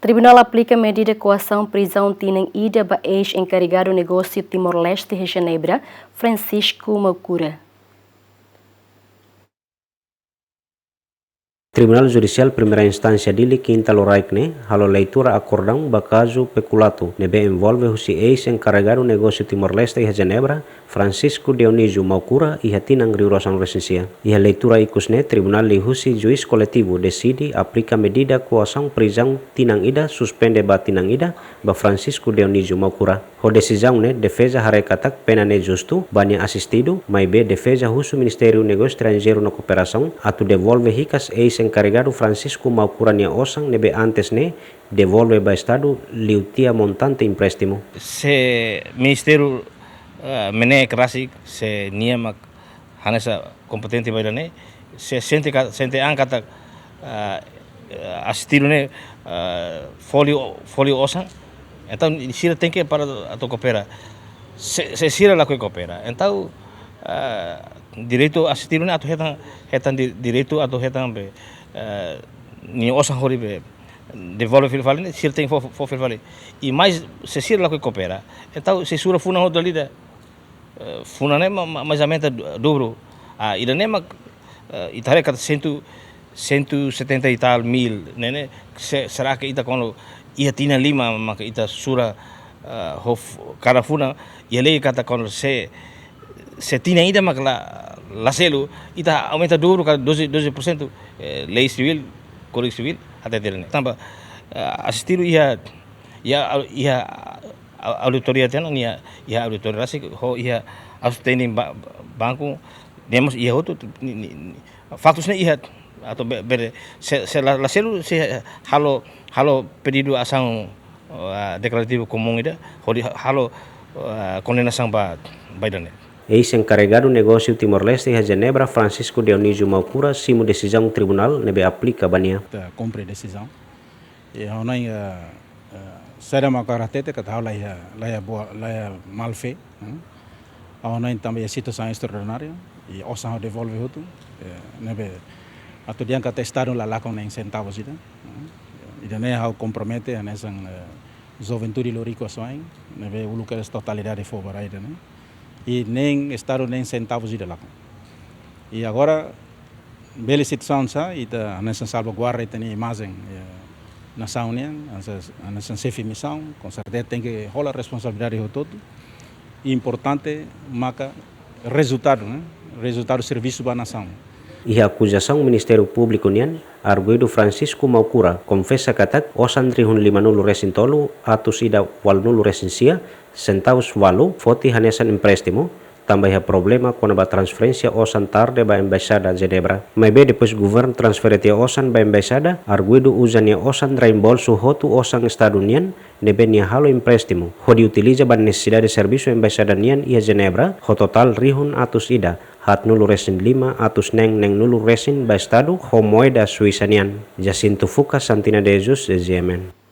Tribunal aplica medida de coação prisão tinha ida ba ex-encarregado do negócio Timor-Leste de Genebra, Francisco Maucura. Tribunal Judicial Primeira Instância dili Quinta Loraikne, halo leitura acordão ba caso peculato, nebe envolve o ex-encarregado do negócio Timor-Leste de Genebra, Francisco Dionísio Maucura e tinang riurosan resensia. E a leitura ikusne, Tribunal lihusi juiz coletivo decide aplica medida coação prisão tinang ida, suspende ba tinang ida, ba Francisco Dionísio Maucura. Ho decisão ne, defesa harekatak pena ne justo, banha assistido, mas be defesa husu Ministério do Negócio Estrangeiro na Cooperação, atu devolve hicas ex-encarregado Francisco Maucura nia osang nebe antes ne, devolve ba Estado liutia montante empréstimo. Se Ministério mene krasik se niamak hanesa kompetente bailane se sente angkata assistido ne folio osang então sira tem que para atau coopera se sira la coopera então direito assistido ne atau hetan direito atau hetan be ni osang hori be devolve filfalene sira tem for filfale e mais se sira la coopera então se sura funa hodalida funane mais ou menos dobro irane mak itare kata 170 e tal mil nene será que ita kono ia tina lima maka ita sura hof cara funa ia lei kata kono se tina ida mak la selu ita aumenta dobro kata 12% lei civil código civil até terene tamba assistido ia auditoria tena ia auditoria rasi ho ia sustaining banco demos ia outro fatusnya ia atau se la selu se halo pedido asang declarativo comum ida halo condenação ba Biden. Ex-encarregado negócio Timor-Leste de Genebra, Francisco Dionísio Maucura, simo decisão tribunal nebe aplica bania. Cumpre decisão. E honai será uma característica que tá lá mal feito. Honai também a situação extraordinária e osang devolve outro. Nebe atau dia kata estado lá com nem centavos ida. Ida ne hau compromete nessa juventude lorico soin, nebe o lugar totalidade for ida né. E nem estado nem centavos ida lá. E agora bela situação sa ita nessa salvaguarda tem imagem nação né, nessa chefe missão, com certeza tem que rolar responsabilidade de todo. E importante marca resultado, né? Resultado do serviço para a nação. E a acusação do Ministério Público nian, arguido Francisco Maucura, confessa katak osan trihun 50 resin tolu, atus ida 80 resin sia, centavos walu, foti hanesan empréstimo, também há problema com a transferência osan tarde ba embaixada Genebra. Mas bem depois governo transferite osan ba embaixada, arguido usania osan reembolso hotu osan Estado nian, nebe nia halo empréstimo. Ho diutiliza ba necessidade de serviço embaixada nian ia Genebra, ho total rihun atus ida, hat nulu resin 5 atus neng nulu resin ba Estado, ho moeda Suisa nian. Jacinto Fuca, Santina de Jesus, de Yemen.